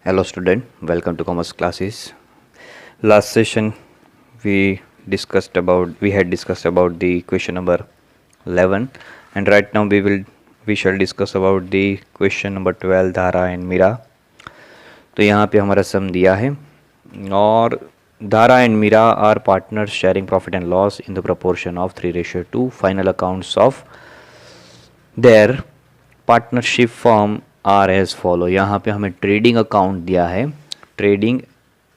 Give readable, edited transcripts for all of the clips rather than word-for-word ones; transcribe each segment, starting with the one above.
Hello student, welcome to commerce classes. Last session we had discussed about the question number 11, and right now we shall discuss about the question number 12 धारा and Meera. तो यहाँ पे हमारा सम दिया है और Dhara and Meera are partners sharing profit and loss in the proportion of 3:2. Final accounts of their partnership firm are as follow. यहाँ पे हमें ट्रेडिंग अकाउंट दिया है, trading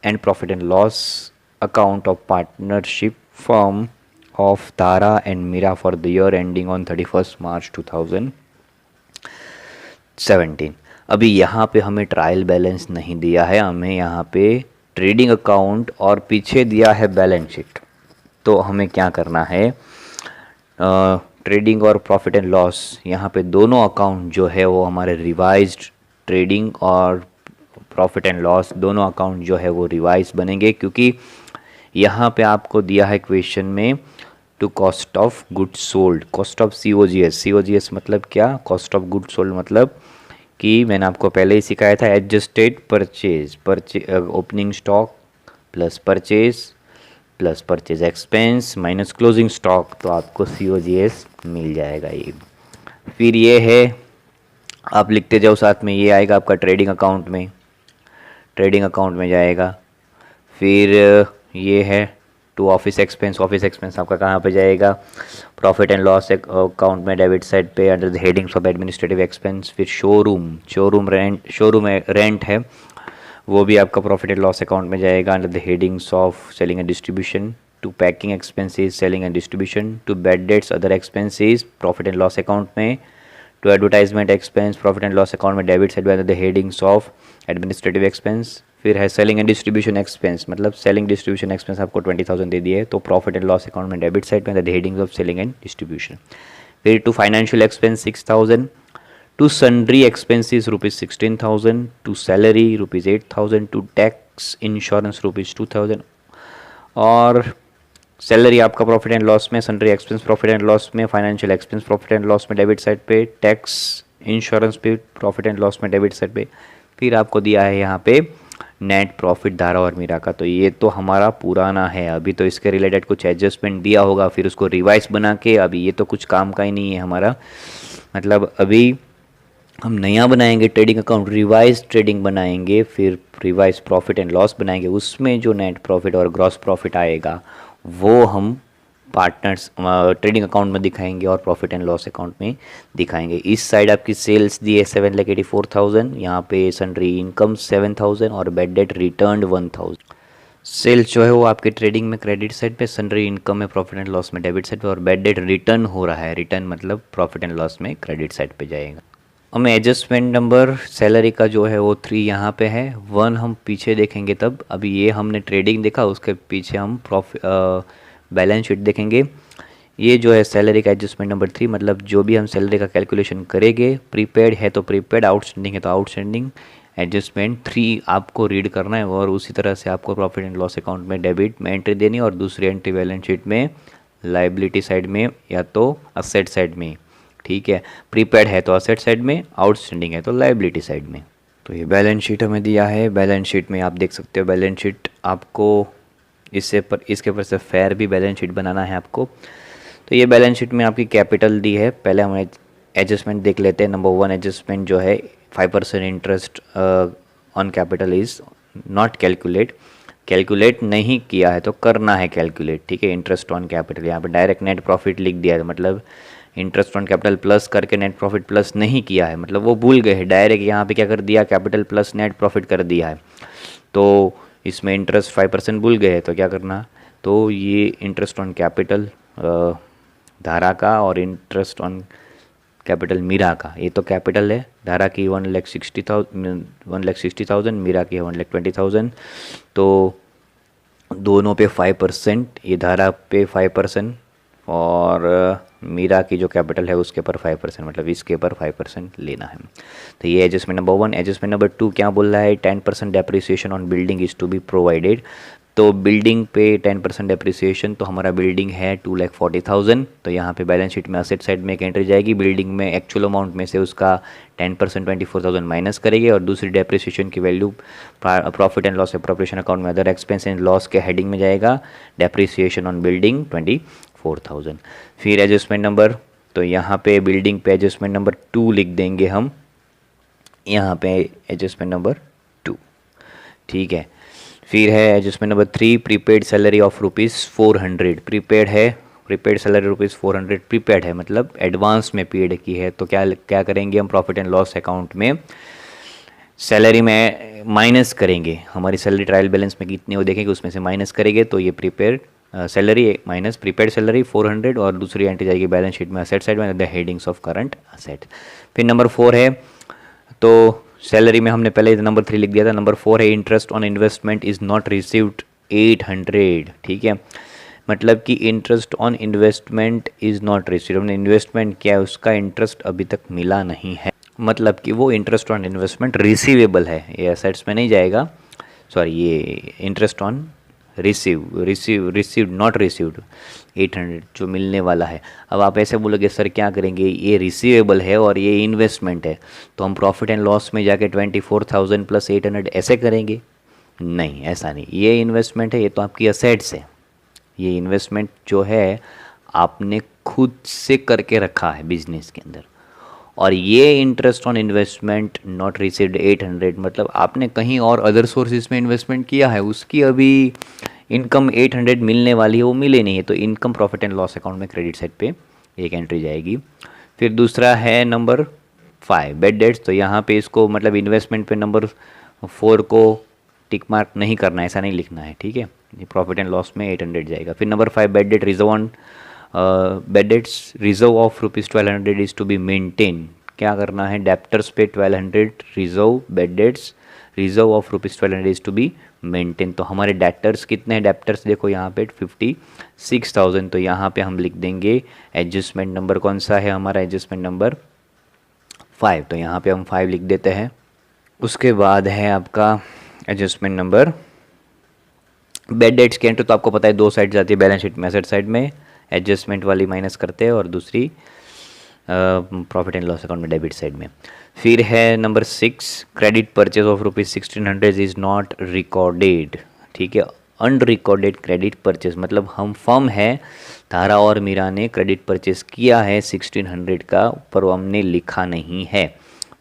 and profit and loss account of partnership firm of Dhara and Meera for the year ending on 31 March 2017. अभी यहाँ पे हमें trial balance नहीं दिया है, हमें यहाँ पे ट्रेडिंग अकाउंट और पीछे दिया है बैलेंस शीट. तो हमें क्या करना है, ट्रेडिंग और प्रॉफिट एंड लॉस यहाँ पे दोनों अकाउंट जो है वो हमारे रिवाइज्ड, ट्रेडिंग और प्रॉफिट एंड लॉस दोनों अकाउंट जो है वो रिवाइज बनेंगे, क्योंकि यहाँ पे आपको दिया है क्वेश्चन में to cost of goods sold, cost of COGS मतलब क्या, कॉस्ट ऑफ गुड्स सोल्ड मतलब कि मैंने आपको पहले ही सिखाया था adjusted purchase opening stock plus purchase expense minus closing stock, तो आपको COGS मिल जाएगा. ये फिर ये है, आप लिखते जाओ साथ में, ये आएगा आपका ट्रेडिंग अकाउंट में जाएगा. फिर ये है टू ऑफिस एक्सपेंस आपका कहाँ पे जाएगा, प्रॉफिट एंड लॉस अकाउंट में डेबिट साइड पे under the headings of administrative expense. फिर शोरूम रेंट है, वो भी आपका प्रॉफिट एंड लॉस अकाउंट में जाएगा under the headings of selling and distribution. To packing expenses selling and distribution. To bad debts other expenses profit and loss account में. To advertisement expense profit and loss account में debit side under the headings of administrative expense. फिर है selling and distribution expense, मतलब selling distribution expense आपको 20,000 दे दिए, तो profit and loss account में डेबिट साइड में under the headings of selling and distribution. फिर to financial expense 6,000. To sundry expenses ₹16,000, to salary ₹8,000, to tax insurance ₹2,000. और salary आपका प्रॉफिट एंड लॉस में, sundry expense profit and loss में, financial expense profit and loss में debit side पे, tax insurance पे profit and loss में debit side पे. फिर आपको दिया है यहाँ पे नेट प्रॉफिट धारा और मीरा का. तो ये तो हमारा पुराना है, अभी तो इसके रिलेटेड कुछ एडजस्टमेंट दिया होगा, फिर उसको रिवाइज बना के, अभी ये तो कुछ काम का ही नहीं है हमारा. मतलब अभी हम नया बनाएंगे ट्रेडिंग अकाउंट, रिवाइज ट्रेडिंग बनाएंगे, फिर रिवाइज प्रॉफिट एंड लॉस बनाएंगे. उसमें जो नेट प्रॉफिट और ग्रॉस प्रॉफिट आएगा वो हम पार्टनर्स ट्रेडिंग अकाउंट में दिखाएंगे और प्रॉफिट एंड लॉस अकाउंट में दिखाएंगे. इस साइड आपकी सेल्स दी है 7,84,000, यहाँ पे सन्ड्री इनकम 7,000 और बैड डेट रिटर्न 1,000. सेल्स जो है वो आपके ट्रेडिंग में क्रेडिट साइड पे, सन्ड्री इनकम में प्रॉफिट एंड लॉस में डेबिट साइड पे, और बैड डेट रिटर्न हो रहा है, रिटर्न मतलब प्रॉफिट एंड लॉस में क्रेडिट साइड पे जाएगा. हमें एडजस्टमेंट नंबर सैलरी का जो है वो 3 यहाँ पे है, 1 हम पीछे देखेंगे तब. अभी ये हमने ट्रेडिंग देखा, उसके पीछे हम बैलेंस शीट देखेंगे. ये जो है सैलरी का एडजस्टमेंट नंबर 3, मतलब जो भी हम सैलरी का कैलकुलेशन करेंगे, प्रीपेड है तो प्रीपेड, आउटस्टैंडिंग है तो आउटस्टैंडिंग. एडजस्टमेंट 3 आपको रीड करना है और उसी तरह से आपको प्रॉफिट एंड लॉस अकाउंट में डेबिट में एंट्री देनी है और दूसरी एंट्री बैलेंस शीट में लाइबिलिटी साइड में या तो असेट साइड में. ठीक है, प्रीपेड है तो असेट साइड में, आउटस्टैंडिंग है तो लाइबिलिटी साइड में. तो ये बैलेंस शीट हमें दिया है. बैलेंस शीट में आप देख सकते हो, बैलेंस शीट आपको इसके ऊपर से फेयर भी बैलेंस शीट बनाना है आपको. तो ये बैलेंस शीट में आपकी कैपिटल दी है. पहले हम एडजस्टमेंट देख लेते हैं. नंबर 1 एडजस्टमेंट जो है 5% interest on capital is not calculate नहीं किया है तो करना है कैलकुलेट. ठीक है, इंटरेस्ट ऑन कैपिटल, यहाँ पे डायरेक्ट नेट प्रॉफिट लिख दिया है, मतलब इंटरेस्ट ऑन कैपिटल प्लस करके नेट प्रॉफिट प्लस नहीं किया है, मतलब वो भूल गए हैं, डायरेक्ट यहाँ पे क्या कर दिया, कैपिटल प्लस नेट प्रॉफिट कर दिया है. तो इसमें इंटरेस्ट 5% भूल गए हैं, तो क्या करना, तो ये इंटरेस्ट ऑन कैपिटल धारा का और इंटरेस्ट ऑन कैपिटल मीरा का, ये तो कैपिटल है, धारा की 1,60,000, मीरा की 1,20,000. तो दोनों पे 5%, ये धारा पे 5% और मीरा की जो कैपिटल है उसके ऊपर 5%, मतलब इसके ऊपर 5% लेना है। तो ये एडजस्टमेंट नंबर 1। एडजस्टमेंट नंबर 2 क्या बोल रहा है, 10% depreciation on building is to be provided. तो बिल्डिंग पे 10% डेप्रिसिएशन, तो हमारा बिल्डिंग है 2,40,000, तो यहाँ पे बैलेंस शीट में असेट साइड में एक एंट्री जाएगी, बिल्डिंग में एक्चुअल अमाउंट में से उसका 10% 24,000 माइनस करेंगे, और दूसरी डेप्रिसिएशन की value profit and loss appropriation account में अदर एक्सपेंस एंड लॉस के हेडिंग में जाएगा, डेप्रिसिएशन ऑन बिल्डिंग 24,000। फिर एडजस्टमेंट नंबर, तो यहाँ पे बिल्डिंग पे एडजस्टमेंट नंबर 2 लिख देंगे हम, यहाँ पे एडजस्टमेंट नंबर 2, ठीक है। फिर है adjustment number 3, prepaid salary of ₹400, prepaid है, प्रीपेड सैलरी ₹400 प्रीपेड है, मतलब एडवांस में पेड की है। तो क्या क्या करेंगे हम, प्रॉफिट एंड लॉस अकाउंट में सैलरी में माइनस करेंगे, हमारी सैलरी ट्रायल बैलेंस में कितनी वो देखेंगे, उसमें से माइनस करेंगे, तो ये prepaid salary minus prepaid salary 400, और दूसरी एंट्री जाएगी बैलेंस शीट में असेट साइड में the headings of current asset. फिर नंबर 4 है, तो सैलरी में हमने पहले नंबर 3 लिख दिया था, नंबर 4 है interest on investment is not received 800, ठीक है, मतलब कि interest on investment is not received, हमने इन्वेस्टमेंट किया है उसका इंटरेस्ट अभी तक मिला नहीं है, मतलब कि वो इंटरेस्ट ऑन इन्वेस्टमेंट रिसीवेबल है, ये एसेट्स में नहीं जाएगा, सॉरी ये interest on received not received 800 जो मिलने वाला है। अब आप ऐसे बोलोगे सर क्या करेंगे, ये रिसीवेबल है और ये इन्वेस्टमेंट है, तो हम प्रॉफिट एंड लॉस में जाके 24,000 + 800 ऐसे करेंगे? नहीं, ऐसा नहीं, ये इन्वेस्टमेंट है, ये तो आपकी असेट्स है, ये इन्वेस्टमेंट जो है आपने खुद से करके रखा है बिजनेस के अंदर, और ये interest on investment not received 800, मतलब आपने कहीं और अदर सोर्सेज में इन्वेस्टमेंट किया है, उसकी अभी इनकम 800 मिलने वाली है, वो मिले नहीं है, तो income profit and loss account में क्रेडिट साइड पे एक एंट्री जाएगी। फिर दूसरा है नंबर 5 बैड डेट्स, तो यहाँ पे इसको मतलब इन्वेस्टमेंट पे नंबर 4 को टिक मार्क नहीं करना है, ऐसा नहीं लिखना है, ठीक है, ये प्रॉफिट एंड लॉस में 800 जाएगा। फिर number 5 bad debt reserve on bad debts reserve of ₹1200 is to be maintain, क्या करना है, डेप्टर्स पे 1200 reserve, bad debts reserve of ₹1200 is to be maintain. तो हमारे डेप्टर्स कितने हैं, डेप्टर्स देखो यहाँ पे 56,000, तो यहाँ पे हम लिख देंगे एडजस्टमेंट नंबर कौन सा है हमारा, एडजस्टमेंट नंबर 5, तो यहाँ पे हम 5 लिख देते हैं। उसके बाद है आपका एडजस्टमेंट नंबर बैड डेट्स की एंट्री, तो आपको पता है 2 साइड जाती है बैलेंस शीट में, एसेट साइड में एडजस्टमेंट वाली माइनस करते हैं और दूसरी प्रॉफिट एंड लॉस अकाउंट में डेबिट साइड में। फिर है number 6, credit purchase of ₹1600 is not recorded, ठीक है, अनरिकॉर्डेड क्रेडिट परचेज, मतलब हम फर्म है तारा और मीरा ने क्रेडिट परचेज किया है 1600 का, पर वो हमने लिखा नहीं है,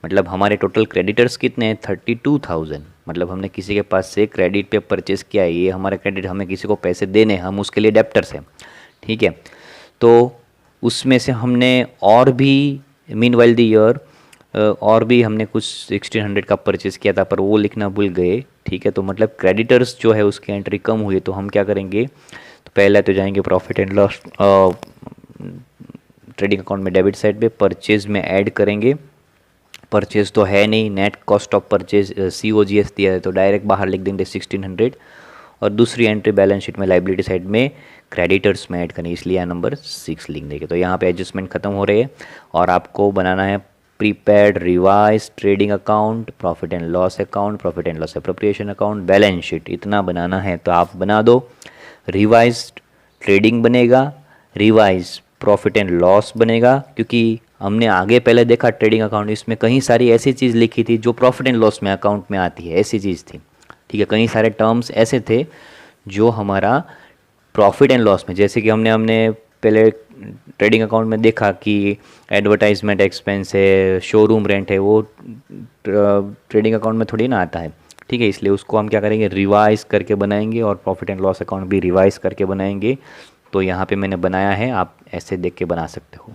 मतलब हमारे टोटल क्रेडिटर्स कितने हैं 32,000, मतलब हमने किसी के पास से क्रेडिट पे परचेज किया है, ये हमारा क्रेडिट, हमें किसी को पैसे देने, हम उसके लिए डेप्टर्स हैं, ठीक है, तो उसमें से हमने और भी मीन वाइल द ईयर और भी हमने कुछ 1600 का परचेज़ किया था, पर वो लिखना भूल गए, ठीक है, तो मतलब क्रेडिटर्स जो है उसकी एंट्री कम हुई, तो हम क्या करेंगे, तो पहले तो जाएंगे profit and loss trading account में डेबिट साइड पे, परचेज़ में ऐड करेंगे, परचेज़ तो है नहीं, net cost of purchase COGS दिया है, तो डायरेक्ट बाहर लिख देंगे 1600, और दूसरी एंट्री बैलेंस शीट में लाइबिलिटी साइड में क्रेडिटर्स में ऐड करनी, इसलिए नंबर 6 लिख देंगे। तो यहाँ पे एडजस्टमेंट खत्म हो रही है, और आपको बनाना है prepaid revise trading account, profit and loss account, profit and loss appropriation account, balance sheet, इतना बनाना है, तो आप बना दो। रिवाइज ट्रेडिंग बनेगा, रिवाइज प्रॉफिट एंड लॉस बनेगा, क्योंकि हमने आगे पहले देखा ट्रेडिंग अकाउंट, इसमें कहीं सारी ऐसी चीज़ लिखी थी जो प्रॉफिट एंड लॉस में अकाउंट में आती है, ऐसी चीज़ थी, ठीक है, कई सारे टर्म्स ऐसे थे जो हमारा प्रॉफिट एंड लॉस में, जैसे कि हमने पहले ट्रेडिंग अकाउंट में देखा कि एडवर्टाइजमेंट एक्सपेंस है, शोरूम रेंट है, वो ट्रेडिंग अकाउंट में थोड़ी ना आता है, ठीक है, इसलिए उसको हम क्या करेंगे, रिवाइज करके बनाएंगे, और प्रॉफिट एंड लॉस अकाउंट भी रिवाइज करके बनाएंगे। तो यहाँ पे मैंने बनाया है, आप ऐसे देख के बना सकते हो।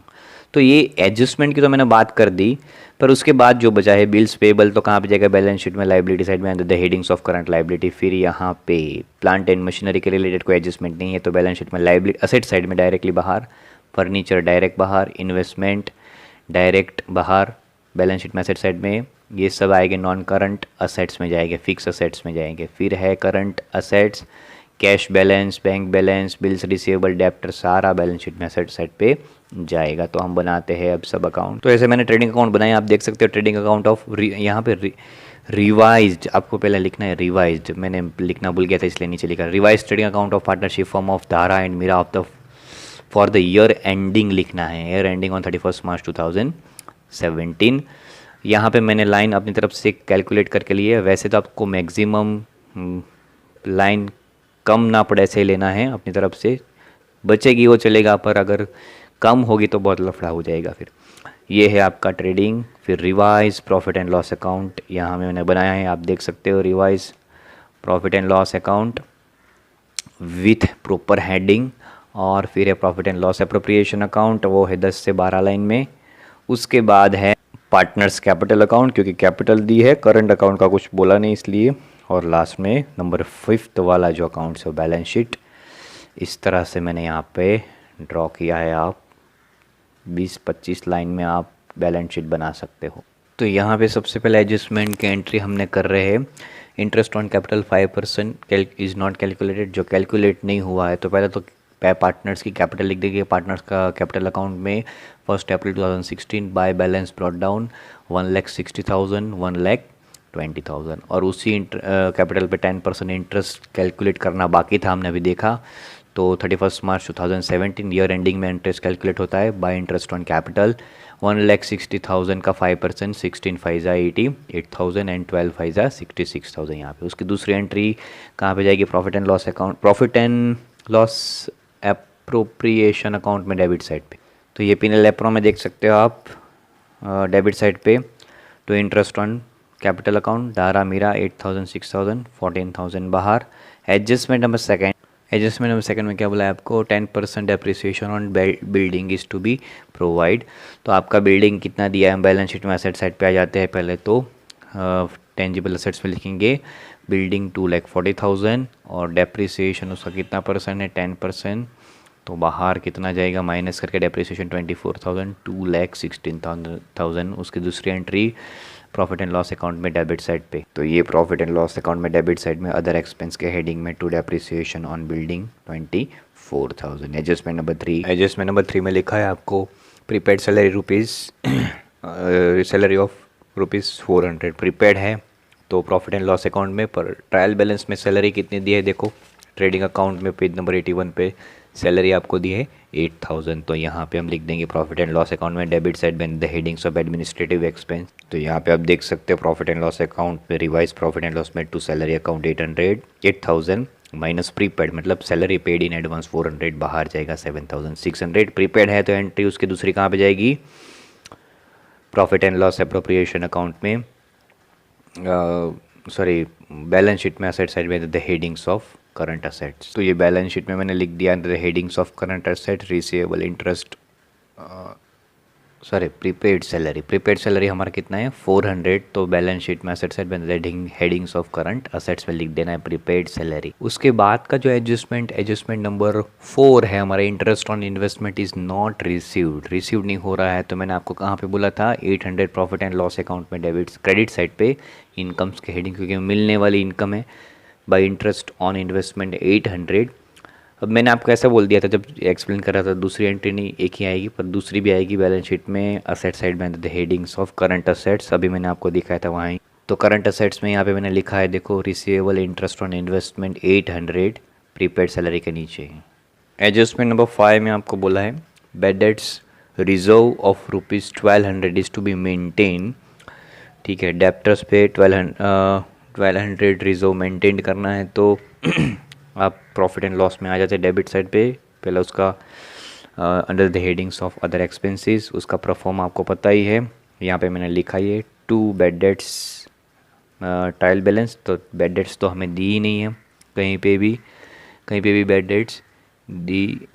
तो ये एडजस्टमेंट की तो मैंने बात कर दी, पर उसके बाद जो बचा है बिल्स पेबल, तो कहाँ पे जाएगा, बैलेंस शीट में लाइबिलिटी साइड में under the headings of current liability. फिर यहाँ पे प्लांट एंड मशीनरी के रिलेटेड कोई एडजस्टमेंट नहीं है, तो बैलेंस शीट में लाइबिलिटी असेट साइड में डायरेक्टली बाहर, फर्नीचर डायरेक्ट बाहर, इन्वेस्टमेंट डायरेक्ट बाहर, बैलेंस शीट में असेट साइड में ये सब आएंगे, नॉन करंट असेट्स में जाएंगे, फिक्स असेट्स में जाएंगे। फिर है current assets, cash balance, bank balance, bills receivable, debtor, सारा बैलेंस शीट में असेट साइड पे जाएगा। तो हम बनाते हैं अब सब अकाउंट। तो ऐसे मैंने ट्रेडिंग अकाउंट बनाया, आप देख सकते हो ट्रेडिंग अकाउंट ऑफ यहाँ पे रिवाइज्ड आपको पहले लिखना है रिवाइज्ड, मैंने लिखना भूल गया था इसलिए नीचे लिखा revised trading account of partnership firm of Dhara and Meera of the for the year ending लिखना है, ईयर एंडिंग ऑन 31 मार्च 2017। यहाँ पे मैंने लाइन अपनी तरफ से कैलकुलेट करके लिए है। वैसे तो आपको मैक्सिमम लाइन कम ना पड़े ऐसे लेना है, अपनी तरफ से बचेगी वो चलेगा, पर अगर कम होगी तो बहुत लफड़ा हो जाएगा फिर। ये है आपका ट्रेडिंग। फिर revise profit and loss account यहाँ मैंने बनाया है, आप देख सकते हो revise profit and loss account with proper heading. और फिर है profit and loss appropriation account, वो है 10 से 12 लाइन में। उसके बाद है पार्टनर्स कैपिटल अकाउंट, क्योंकि कैपिटल दी है, करंट अकाउंट का कुछ बोला नहीं इसलिए। और लास्ट में नंबर 5 वाला जो अकाउंट है बैलेंस शीट। इस तरह से मैंने यहाँ पे ड्रॉ किया है। आप 20-25 लाइन में आप बैलेंस शीट बना सकते हो। तो यहाँ पे सबसे पहले एडजस्टमेंट की एंट्री हमने कर रहे हैं। Interest on capital 5% is not calculated, जो कैलकुलेट नहीं हुआ है। तो पहले तो पार्टनर्स की कैपिटल लिख देंगे। पार्टनर्स का कैपिटल अकाउंट में 1 अप्रैल 2016 बाय बैलेंस ब्रॉट डाउन 1,60,000 1,20,000। और उसी कैपिटल पे 10% इंटरेस्ट कैलकुलेट करना बाकी था, हमने अभी देखा। तो 31 मार्च 2017 ईयर एंडिंग में इंटरेस्ट कैलकुलेट होता है बाय इंटरेस्ट ऑन कैपिटल 1,60,000 का 5%, 16 5 80 8,000 एंड 12 5 66,000 यहाँ पे। उसकी दूसरी एंट्री कहाँ पे जाएगी? Profit and loss account, profit and loss appropriation account में डेबिट साइड पे। तो ये पीनल एप्रो में देख सकते हो आप डेबिट साइड पे। तो इंटरेस्ट ऑन कैपिटल अकाउंट धारा मीरा 8,000 6,000 14,000 बाहर। एडजस्टमेंट नंबर सेकंड में क्या बोला है आपको? 10% depreciation on building is to be provide. तो आपका बिल्डिंग कितना दिया है? हम बैलेंस शीट में एसेट साइड पे आ जाते हैं। पहले तो टेंजिबल एसेट्स में लिखेंगे बिल्डिंग 2,40,000 और डेप्रिसिएशन उसका कितना परसेंट है? 10%। तो बाहर कितना जाएगा माइनस करके? डेप्रिसिएशन 24,000 2,16,000। उसकी दूसरी entry profit and loss account में डेबिट साइड पे। तो ये प्रॉफिट एंड लॉस अकाउंट में डेबिट साइड में अदर एक्सपेंस के हेडिंग में to depreciation on building 24,000। Adjustment number 3 में लिखा है आपको prepaid salary salary of ₹400 prepaid है। तो प्रॉफिट एंड लॉस अकाउंट में पर ट्रायल बैलेंस में सैलरी कितनी दी है देखो। ट्रेडिंग अकाउंट में पेज नंबर 81 पे सैलरी आपको दी है 8,000। तो यहाँ पे हम लिख देंगे प्रॉफिट एंड लॉस अकाउंट में डेबिट साइड में the headings of administrative expense. तो यहाँ पे आप देख सकते हो प्रॉफिट एंड लॉस अकाउंट में रिवाइज प्रॉफिट एंड लॉस में to salary account 8,000 minus prepaid, मतलब सैलरी पेड इन एडवांस 400, बाहर जाएगा 7,600। प्रीपेड है तो एंट्री उसकी दूसरी कहाँ पे जाएगी? Profit and loss appropriation account में, सॉरी बैलेंस शीट में असेट साइड में the headings of current assets. तो ये बैलेंस शीट में मैंने लिख दिया the headings of current asset receivable interest, sorry prepaid salary हमारा कितना है? 400। तो बैलेंस शीट में असेट साइड में हेडिंग्स ऑफ करंट असेट्स में लिख देना है प्रीपेड सैलरी। उसके बाद का जो एडजस्टमेंट नंबर 4 है हमारा, interest on investment is not received नहीं हो रहा है। तो मैंने आपको कहाँ पे बोला था? 800 प्रॉफिट एंड लॉस अकाउंट में डेबिट्स क्रेडिट साइड पे इनकम्स के हेडिंग, क्योंकि मिलने वाली इनकम है बाई इंटरेस्ट ऑन इन्वेस्टमेंट 800। अब मैंने आपको ऐसा बोल दिया था जब एक्सप्लेन कर रहा था, दूसरी एंट्री नहीं एक ही आएगी, पर दूसरी भी आएगी बैलेंस शीट में असेट साइड में the headings of current assets. अभी मैंने आपको दिखाया था वहाँ ही। तो करंट असेट्स में यहाँ पे मैंने लिखा है देखो receivable interest on investment 800 prepaid salary के नीचे। एडजस्टमेंट नंबर 5 में आपको बोला है bad debts reserve of ₹1200 is to be maintain. ठीक है, डेप्टर्स पे 1200 रिजर्व मेंटेन करना है। तो आप प्रॉफिट एंड लॉस में आ जाते हैं डेबिट साइड पे। पहले उसका under the headings of other expenses, उसका परफॉर्म आपको पता ही है। यहाँ पे मैंने लिखा ही है 2 बैड डेट्स ट्रायल बैलेंस। तो बैड डेट्स तो हमें दी ही नहीं है कहीं पे भी बैड डेट्स दी,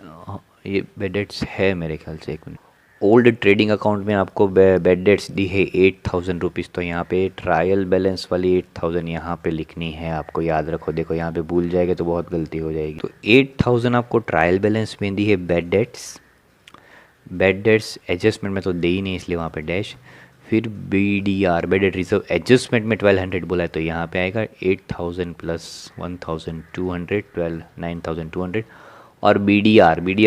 ये बैड डेट्स है मेरे ख्याल से। एक मिनट, ओल्ड ट्रेडिंग अकाउंट में आपको बैड डेट्स दी है 8,000 रुपीज़। तो यहाँ पे ट्रायल बैलेंस वाली 8,000 यहाँ पे लिखनी है, आपको याद रखो। देखो यहाँ पे भूल जाएगा तो बहुत गलती हो जाएगी। तो 8,000 आपको ट्रायल बैलेंस में दी है बैड डेट्स एडजस्टमेंट में तो दे ही नहीं, इसलिए वहाँ पे डैश। फिर BDR bad debt reserve adjustment में 1200 बोला है, तो यहाँ पे आएगा 8,000 प्लस 1,200 9,200 और बी डी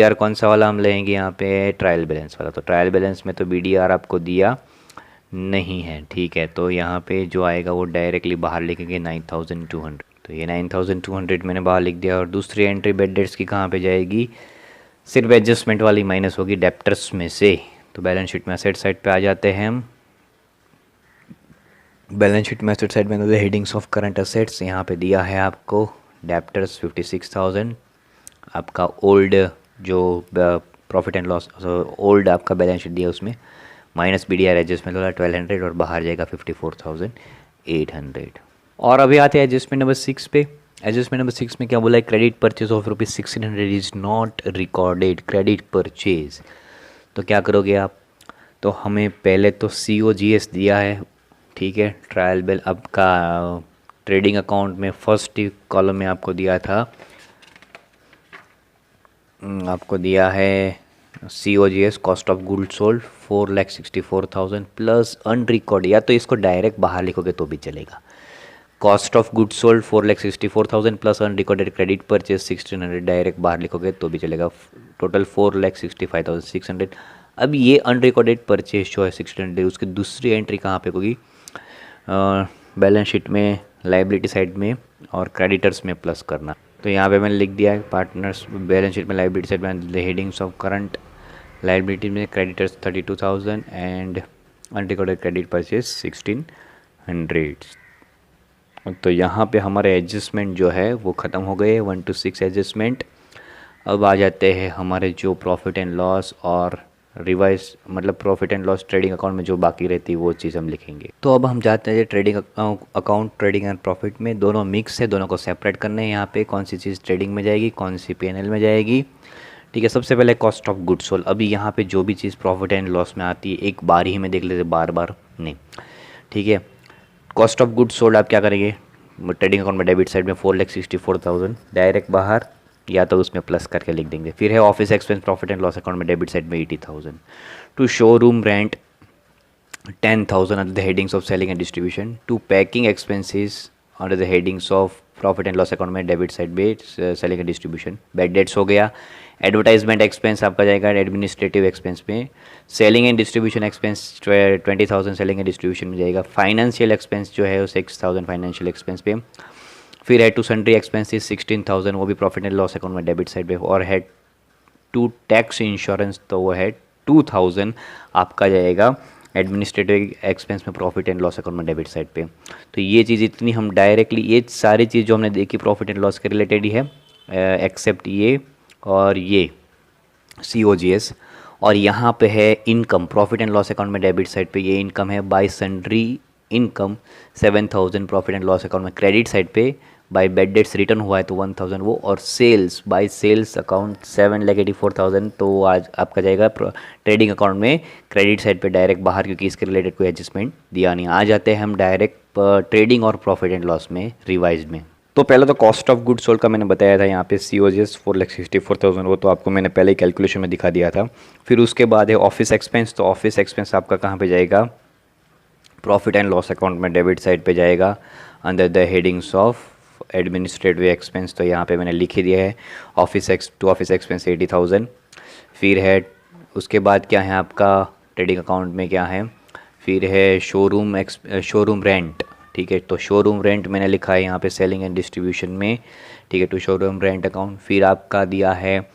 आर कौन सा वाला हम लेंगे यहाँ पे, ट्रायल बैलेंस वाला। तो ट्रायल बैलेंस में तो बी डी आर आपको दिया नहीं है, ठीक है। तो यहाँ पे जो आएगा वो डायरेक्टली बाहर लिखेंगे 9200। तो ये 9200 मैंने बाहर लिख दिया। और दूसरी एंट्री बेड डेट्स की कहाँ पे जाएगी, सिर्फ एडजस्टमेंट वाली माइनस होगी डेप्टर्स में से। तो बैलेंस शीट में एसेट साइड पे आ जाते हैं हम। बैलेंस शीट में एसेट साइड में हेडिंग्स ऑफ करंट असेट्स यहाँ पे दिया है आपको डेप्टर्स 56,000। आपका ओल्ड जो प्रॉफिट एंड लॉस ओल्ड आपका बैलेंस शीट दिया उसमें minus B D R adjustment वाला 1200 और बाहर जाएगा 54,800। और अभी आते हैं एडजस्टमेंट नंबर 6 पे। एडजस्टमेंट नंबर 6 में क्या बोला है, credit purchase of ₹1600 is not recorded credit purchase. तो क्या करोगे आप, तो हमें पहले तो COGS दिया है, ठीक है। ट्रायल बिल आपका ट्रेडिंग अकाउंट में फर्स्ट कॉलम में आपको दिया था, आपको दिया है COGS cost of goods sold 4,64,000 plus unrecord, या तो इसको डायरेक्ट बाहर लिखोगे तो भी चलेगा। Cost of goods sold 4,64,000 plus unrecorded credit purchase 1600 direct बाहर लिखोगे तो भी चलेगा। टोटल 4,65,600। अब ये अनरिकॉर्डेड परचेज जो है 1600, उसकी दूसरी एंट्री कहाँ पे होगी, बैलेंस शीट में लाइबिलिटी साइड में और क्रेडिटर्स में प्लस करना। तो यहाँ पे मैंने लिख दिया है पार्टनर्स बैलेंस शीट में लाइबिलिटी साइड में the headings of current liability में creditors 32,000 and unrecorded credit purchase 1600। तो यहाँ पे हमारे एडजस्टमेंट जो है वो ख़त्म हो गए 1 to 6 एडजस्टमेंट। अब आ जाते हैं हमारे जो प्रॉफिट एंड लॉस और रिवाइज मतलब profit and loss trading account में जो बाकी रहती है वो चीज़ हम लिखेंगे। तो अब हम जाते हैं trading account trading and profit में, दोनों मिक्स है, दोनों को सेपरेट करने हैं। यहाँ पे कौन सी चीज़ ट्रेडिंग में जाएगी, कौन सी P&L में जाएगी, ठीक है। सबसे पहले कॉस्ट ऑफ गुड्स सोल्ड। अभी यहाँ पे जो भी चीज़ प्रॉफिट एंड लॉस में आती है एक बार ही में देख लेते, बार बार नहीं, ठीक है। कॉस्ट ऑफ गुड्स सोल्ड आप क्या करेंगे, ट्रेडिंग अकाउंट में डेबिट साइड में 4,64,000 डायरेक्ट बाहर, या तो उसमें प्लस करके लिख देंगे। फिर है office expense profit and loss account में डेबिट साइड में 80,000। To showroom rent 10,000 under the headings of selling and distribution. To packing expenses under the headings of profit and loss account में डेबिट साइड में selling and distribution. Bad debts हो गया। Advertisement expense आपका जाएगा administrative expense में। Selling and distribution expense 20,000 selling and distribution में जाएगा। Financial expense जो है वो 6,000 फाइनेंशियल एक्सपेंस पे। फिर है टू सन्ड्री एक्सपेंसेस 16,000, वो भी प्रॉफिट एंड लॉस अकाउंट में डेबिट साइड पे। और है टू टैक्स इंश्योरेंस, तो वो है 2,000 आपका जाएगा एडमिनिस्ट्रेटिव एक्सपेंस में प्रॉफिट एंड लॉस अकाउंट में डेबिट साइड पे। तो ये चीज़ इतनी हम डायरेक्टली ये सारी चीज़ जो हमने देखी प्रॉफिट एंड लॉस के रिलेटेड ही है, एक्सेप्ट ये और ये COGS। और यहाँ पे है income profit and loss account में डेबिट साइड पे, ये इनकम है bye sundry income 7,000 profit and loss account में क्रेडिट साइड पे। बाय बेड डेट्स रिटर्न हुआ है तो 1,000 वो। और सेल्स बाय सेल्स अकाउंट 7,84,000, तो आज आपका जाएगा ट्रेडिंग अकाउंट में क्रेडिट साइड पे डायरेक्ट बाहर, क्योंकि इसके रिलेटेड कोई एडजस्टमेंट दिया नहीं। आ जाते हैं हम डायरेक्ट ट्रेडिंग और प्रॉफिट एंड लॉस में रिवाइज में। तो पहले तो कॉस्ट ऑफ गुड्स सोल्ड का मैंने बताया था यहाँ पे COGS 4,64,000, वो तो आपको मैंने पहले ही कैलकुलेशन में दिखा दिया था। फिर उसके बाद है ऑफिस एक्सपेंस। तो ऑफिस एक्सपेंस आपका कहाँ पे जाएगा, प्रॉफिट एंड लॉस अकाउंट में डेबिट साइड पे जाएगा under the headings of administrative expense. तो यहाँ पे मैंने लिख ही दिया है ऑफिस एक्सपेंस 80,000। फिर है उसके बाद क्या है आपका ट्रेडिंग अकाउंट में क्या है, फिर है शोरूम रेंट, ठीक है। तो शोरूम रेंट मैंने लिखा है यहाँ पे सेलिंग एंड डिस्ट्रीब्यूशन में, ठीक है, टू शोरूम रेंट अकाउंट। फिर आपका दिया है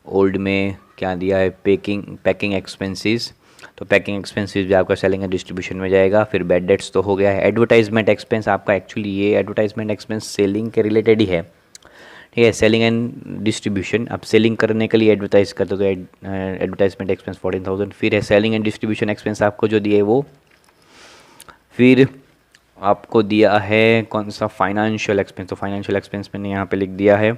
ओल्ड में क्या दिया है, पैकिंग एक्सपेंसेस। तो पैकिंग एक्सपेंसेस भी आपका सेलिंग एंड डिस्ट्रीब्यूशन में जाएगा। फिर बैड डेट्स तो हो गया है। एडवर्टाइजमेंट एक्सपेंस आपका एक्चुअली ये एडवर्टाइजमेंट एक्सपेंस सेलिंग के रिलेटेड ही है, ठीक है। सेलिंग एंड डिस्ट्रीब्यूशन, आप सेलिंग करने के लिए एडवर्टाइज करते हो तो एडवर्टाइजमेंट एक्सपेंस 14,000। फिर है सेलिंग एंड डिस्ट्रीब्यूशन एक्सपेंस आपको जो दिए है वो। फिर आपको दिया है कौन सा, फाइनेंशियल एक्सपेंस। तो फाइनेंशियल एक्सपेंस मैंने यहाँ पे लिख दिया है।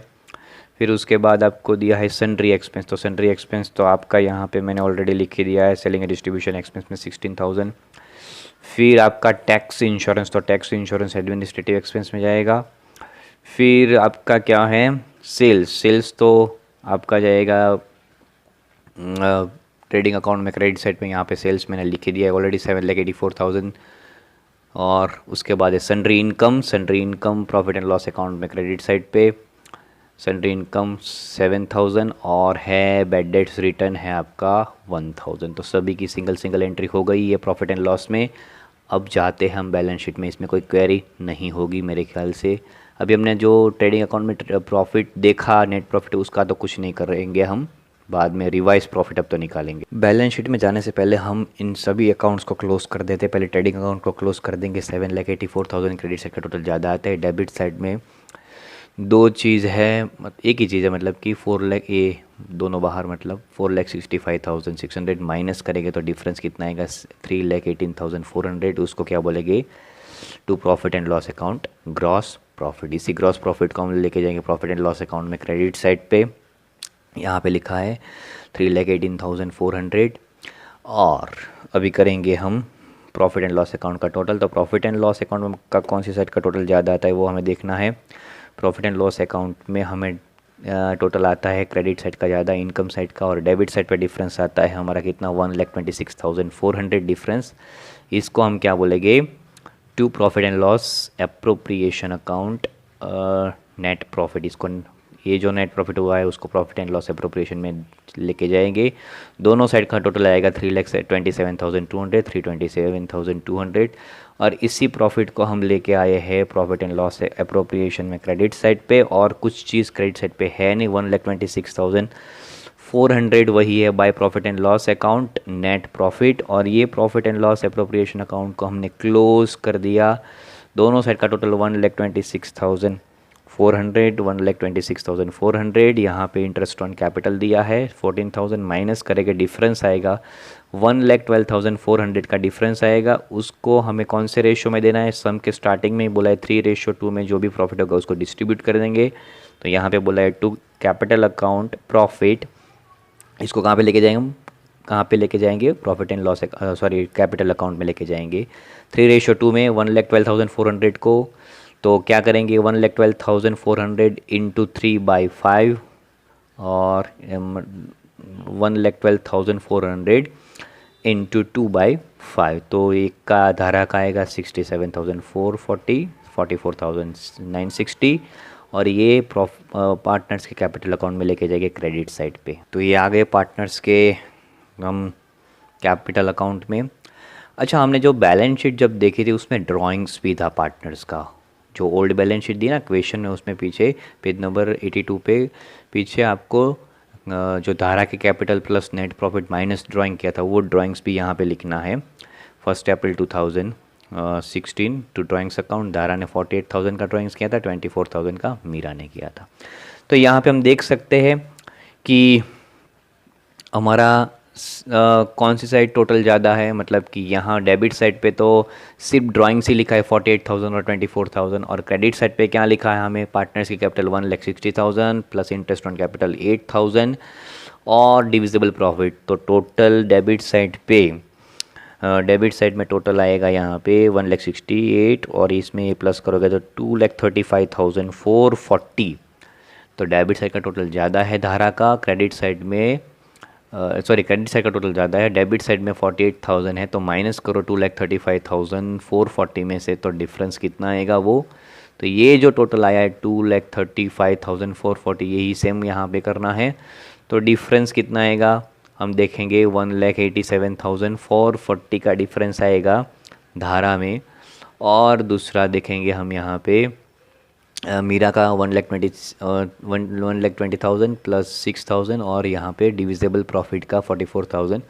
फिर उसके बाद आपको दिया है सन्ड्री एक्सपेंस। तो सन्ड्री एक्सपेंस तो आपका यहाँ पे मैंने ऑलरेडी लिख ही दिया है, सेलिंग एंड डिस्ट्रीब्यूशन एक्सपेंस में 16,000। फिर आपका टैक्स इंश्योरेंस, तो टैक्स इंश्योरेंस एडमिनिस्ट्रेटिव एक्सपेंस में जाएगा। फिर आपका क्या है सेल्स तो आपका जाएगा ट्रेडिंग अकाउंट में क्रेडिट साइड में, यहाँ पे सेल्स मैंने लिख ही दिया है ऑलरेडी 7,84,000। और उसके बाद है sundry income profit and loss account में क्रेडिट साइड पे सैलरी इनकम 7,000 और है बैड डेट्स रिटर्न है आपका 1,000। तो सभी की सिंगल सिंगल एंट्री हो गई है प्रॉफिट एंड लॉस में। अब जाते हैं हम बैलेंस शीट में, इसमें कोई क्वेरी नहीं होगी मेरे ख्याल से। अभी हमने जो ट्रेडिंग अकाउंट में प्रॉफिट देखा, नेट प्रॉफिट, उसका तो कुछ नहीं करेंगे हम, बाद में रिवाइज प्रॉफिट अब तो निकालेंगे। बैलेंस शीट में जाने से पहले हम इन सभी अकाउंट्स को क्लोज कर देते हैं। पहले ट्रेडिंग अकाउंट को क्लोज कर देंगे। 7,84,000 क्रेडिट साइड का टोटल ज़्यादा आता है। डेबिट साइड में दो चीज़ है, एक ही चीज़ है, मतलब कि 4 लाख, ये दोनों बाहर, मतलब 4,65,600 माइनस करेंगे तो डिफरेंस कितना आएगा 3,18,400। उसको क्या बोलेंगे, to profit and loss account gross profit. इसी ग्रॉस प्रॉफिट को हम लेके जाएंगे प्रॉफिट एंड लॉस अकाउंट में क्रेडिट साइड पे। यहाँ पे लिखा है 3,18,400। और अभी करेंगे हम प्रॉफिट एंड लॉस अकाउंट का टोटल। तो प्रॉफिट एंड लॉस अकाउंट में का कौन सी साइड का टोटल ज़्यादा आता है वो हमें देखना है। प्रॉफिट एंड लॉस अकाउंट में हमें टोटल आता है क्रेडिट साइड का ज़्यादा इनकम साइड का, और डेबिट साइड पे डिफरेंस आता है हमारा कितना 1,26,400 डिफरेंस। इसको हम क्या बोलेंगे, to profit and loss appropriation account net profit. इसको, ये जो नेट प्रॉफिट हुआ है उसको प्रॉफिट एंड लॉस अप्रोप्रिएशन में लेके जाएंगे। दोनों साइड का टोटल आएगा 3,27,200, 327,200। और इसी प्रॉफिट को हम लेके आए हैं प्रॉफिट एंड लॉस अप्रोप्रिएशन में क्रेडिट साइड पे, और कुछ चीज़ क्रेडिट साइड पे है नहीं। 1,26,400 वही है by profit and loss account net profit. और ये profit and loss appropriation account को हमने क्लोज कर दिया। दोनों साइड का टोटल 1,26,400, यहाँ पे इंटरेस्ट ऑन कैपिटल दिया है 14,000, माइनस करेंगे डिफरेंस आएगा 1,12,400 का डिफरेंस आएगा। उसको हमें कौन से रेशियो में देना है, सम के स्टार्टिंग में ही बोला है 3:2 में जो भी प्रॉफिट होगा उसको डिस्ट्रीब्यूट कर देंगे। तो यहाँ पे बोला है टू कैपिटल अकाउंट प्रॉफिट। इसको कहाँ पे लेके जाएंगे हम, कहाँ पे लेके जाएंगे, profit and loss, sorry capital account में लेके जाएंगे 3:2 में 1,12,400 को। तो क्या करेंगे 1,12,400 इंटू 3/5 और 1,12,400 इंटू 2/5। तो एक का धारा का आएगा 67,440, 44,960। और ये पार्टनर्स के कैपिटल अकाउंट में लेके जाएंगे क्रेडिट साइड पे। तो ये आ गए पार्टनर्स के हम कैपिटल अकाउंट में। अच्छा, हमने जो बैलेंस शीट जब देखी थी उसमें ड्राइंग्स भी था पार्टनर्स का, जो ओल्ड बैलेंस शीट दी ना क्वेश्चन में, उसमें पीछे पेज नंबर 82 पे पीछे आपको जो धारा के capital plus net profit minus drawing किया था वो ड्राइंग्स भी यहाँ पे लिखना है। 1 अप्रैल 2016 टू ड्राइंग्स अकाउंट, धारा ने 48,000 का ड्राइंग्स किया था, 24,000 का मीरा ने किया था। तो यहाँ पे हम देख सकते हैं कि हमारा कौन सी साइड टोटल ज़्यादा है, मतलब कि यहाँ डेबिट साइड पे तो सिर्फ ड्राइंग्स ही लिखा है 48,000 और 24,000, और क्रेडिट साइड पे क्या लिखा है हमें, पार्टनर्स की capital 1,60,000 plus interest on capital 8,000 और डिविजिबल प्रॉफिट। तो टोटल डेबिट साइड पे, डेबिट साइड में टोटल आएगा यहाँ पे 1,68,000 और इसमें ये प्लस करोगे तो 2,35,440। तो डेबिट साइड का टोटल ज़्यादा है धारा का, क्रेडिट साइड में क्रेडिट साइड का टोटल ज़्यादा है, डेबिट साइड में 48,000 है। तो माइनस करो 2,35,440 में से, तो डिफरेंस कितना आएगा वो, तो ये जो टोटल आया है 2,35,440, यही सेम यहाँ पे करना है। तो डिफरेंस कितना आएगा हम देखेंगे 1,87,440 का डिफरेंस आएगा धारा में। और दूसरा देखेंगे हम यहाँ पे मीरा का 1,20,000 प्लस 6,000 और यहाँ पे डिविजिबल प्रॉफिट का 44,000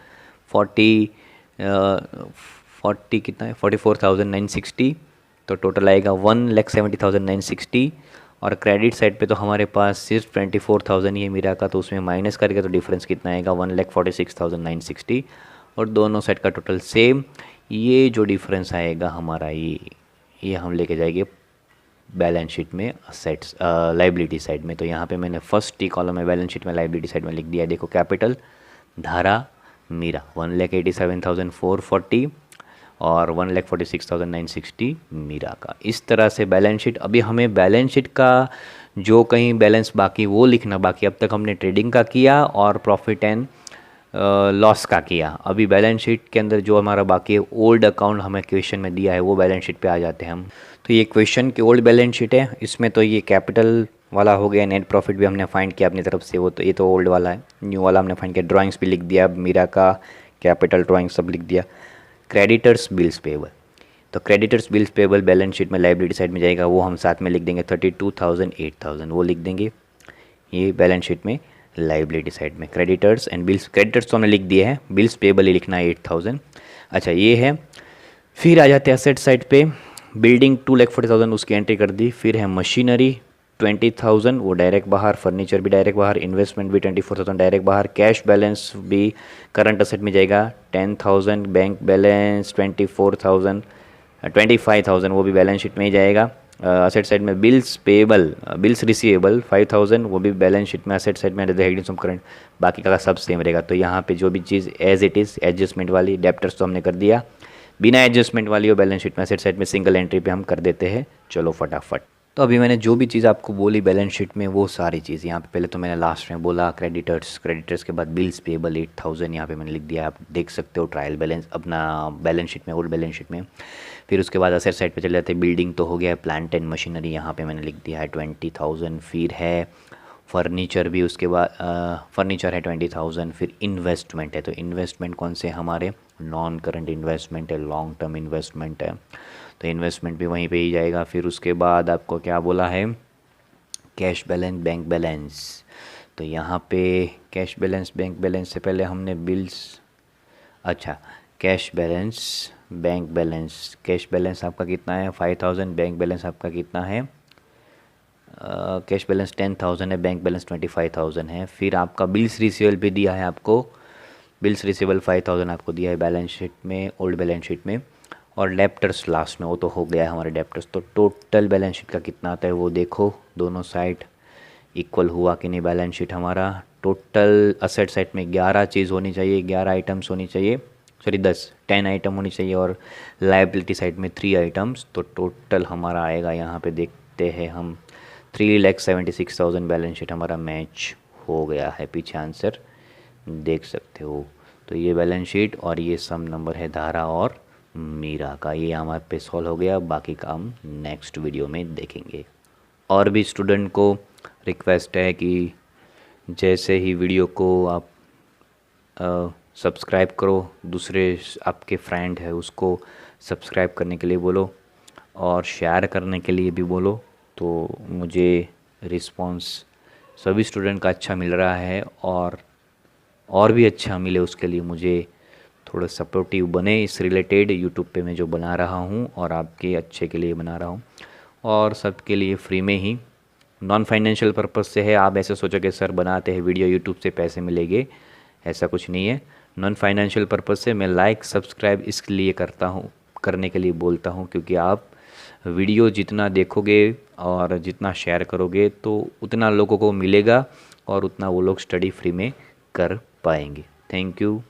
40 कितना है 44,960। तो टोटल आएगा 1,70,960। और क्रेडिट साइड पे तो हमारे पास सिर्फ 24,000 ही है मीरा का, तो उसमें माइनस करके तो डिफरेंस कितना आएगा 1,46,960। और दोनों साइड का टोटल सेम, ये जो डिफरेंस आएगा हमारा ये हम लेके जाएंगे बैलेंस शीट में असेट्स लाइबिलिटी साइड में। तो यहाँ पे मैंने फर्स्ट टी कॉलम में बैलेंस शीट में लाइबिलिटी साइड में लिख दिया, देखो कैपिटल धारा मीरा 1,87,440 और 1,46,960 मीरा का। इस तरह से बैलेंस शीट। अभी हमें बैलेंस शीट का जो कहीं बैलेंस बाकी वो लिखना बाकी, अब तक हमने ट्रेडिंग का किया और प्रॉफिट एंड लॉस का किया। अभी बैलेंस शीट के अंदर जो हमारा बाकी है ओल्ड अकाउंट हमें क्वेश्चन में दिया है वो बैलेंस शीट पे आ जाते हैं हम। तो ये क्वेश्चन की ओल्ड बैलेंस शीट है, इसमें तो ये कैपिटल वाला हो गया, नेट प्रॉफिट भी हमने फाइंड किया अपनी तरफ से, वो तो ये तो ओल्ड वाला है। न्यू वाला हमने फाइंड किया, ड्राइंग्स भी लिख दिया, मीरा का कैपिटल ड्राइंग सब लिख दिया। क्रेडिटर्स बिल्स पेबल, तो creditors bills payable balance sheet में लाइबिलिटी साइड में जाएगा, वो हम साथ में लिख देंगे 32,000 8,000 वो लिख देंगे ये बैलेंस शीट में लाइबिलिटी साइड में। क्रेडिटर्स एंड बिल्स, क्रेडिटर्स तो हमने लिख दिए हैं, बिल्स पेबल ही लिखना है 8,000। अच्छा ये है। फिर आ जाते हैं असेट साइड पे, बिल्डिंग 2,40,000 उसकी एंट्री कर दी। फिर है मशीनरी 20,000 वो डायरेक्ट बाहर, फर्नीचर भी डायरेक्ट बाहर, इन्वेस्टमेंट भी 24,000 डायरेक्ट बाहर, कैश बैलेंस भी करंट असेट में जाएगा 10,000, बैंक बैलेंस 25,000 वो भी बैलेंस शीट में ही जाएगा। असेट साइड में बिल्स पेबल, बिल्स रिसीवेबल 5,000 वो भी बैलेंस शीट में असेट साइड में हेडिंग्स ऑफ करंट, बाकी का सब सेम रहेगा। तो यहाँ पे जो भी चीज़ एज इट इज़, एडजस्टमेंट वाली डेप्टर्स तो हमने कर दिया, बिना एडजस्टमेंट वाली वो बैलेंस शीट में असेट साइड में सिंगल एंट्री पे हम कर देते हैं। चलो फटाफट। तो अभी मैंने जो भी चीज़ आपको बोली बैलेंस शीट में वो सारी चीज़ यहाँ पे, पहले तो मैंने लास्ट में बोला क्रेडिटर्स के बाद बिल्स पेबल 8,000 यहाँ पे मैंने लिख दिया, आप देख सकते हो ट्रायल बैलेंस अपना बैलेंस शीट में, ओल्ड बैलेंस शीट में। फिर उसके बाद असेट साइड पे चले जाते हैं, बिल्डिंग तो हो गया है, प्लांट एंड मशीनरी यहाँ पे मैंने लिख दिया है 20,000। फिर है फर्नीचर भी, उसके बाद फर्नीचर है 20,000। फिर इन्वेस्टमेंट है, तो इन्वेस्टमेंट कौन से हमारे नॉन करंट इन्वेस्टमेंट है, लॉन्ग टर्म इन्वेस्टमेंट है, तो इन्वेस्टमेंट भी वहीं पे ही जाएगा। फिर उसके बाद आपको क्या बोला है, कैश बैलेंस बैंक बैलेंस, तो यहाँ पे कैश बैलेंस बैंक बैलेंस से पहले हमने बिल्स, अच्छा cash balance bank balance, cash balance आपका कितना है 5,000, बैंक बैलेंस आपका कितना है, कैश बैलेंस 10,000 है, बैंक बैलेंस 25,000 है। फिर आपका बिल्स रिसीवेबल भी दिया है आपको, बिल्स रिसीवेबल 5,000 आपको दिया है बैलेंस शीट में, ओल्ड बैलेंस शीट में। और डेप्टर्स लास्ट में, वो तो हो गया है हमारे डेप्टर्स। तो टोटल बैलेंस शीट का कितना आता है वो देखो, दोनों साइड इक्वल हुआ कि नहीं बैलेंस शीट हमारा। टोटल असेट साइड में 11 चीज़ होनी चाहिए, 11 आइटम्स होनी चाहिए, सॉरी 10 आइटम होनी चाहिए, और लाइबिलिटी साइड में 3 आइटम्स। तो टोटल हमारा आएगा यहाँ पे देखते हैं हम 3,76,000 बैलेंस शीट हमारा मैच हो गया है, पीछे आंसर देख सकते हो। तो ये बैलेंस शीट और ये सम नंबर है धारा और मीरा का, ये हमारे पे सॉल्व हो गया, बाकी का हम नेक्स्ट वीडियो में देखेंगे। और भी स्टूडेंट को रिक्वेस्ट है कि जैसे ही वीडियो को आप सब्सक्राइब करो, दूसरे आपके फ्रेंड है उसको सब्सक्राइब करने के लिए बोलो और शेयर करने के लिए भी बोलो, तो मुझे रिस्पांस सभी स्टूडेंट का अच्छा मिल रहा है, और भी अच्छा मिले उसके लिए मुझे थोड़ा सपोर्टिव बने इस रिलेटेड यूट्यूब पे मैं जो बना रहा हूँ, और आपके अच्छे के लिए बना रहा हूँ, और सबके लिए फ्री में ही, नॉन फाइनेंशियल पर्पस से है। आप ऐसे सोचोगे सर बनाते हैं वीडियो यूट्यूब से पैसे मिलेंगे, ऐसा कुछ नहीं है। नॉन फाइनेंशियल पर्पस से मैं लाइक सब्सक्राइब इसलिए करता हूँ, करने के लिए बोलता हूँ, क्योंकि आप वीडियो जितना देखोगे और जितना शेयर करोगे तो उतना लोगों को मिलेगा और उतना वो लोग स्टडी फ्री में कर पाएंगे। Thank you.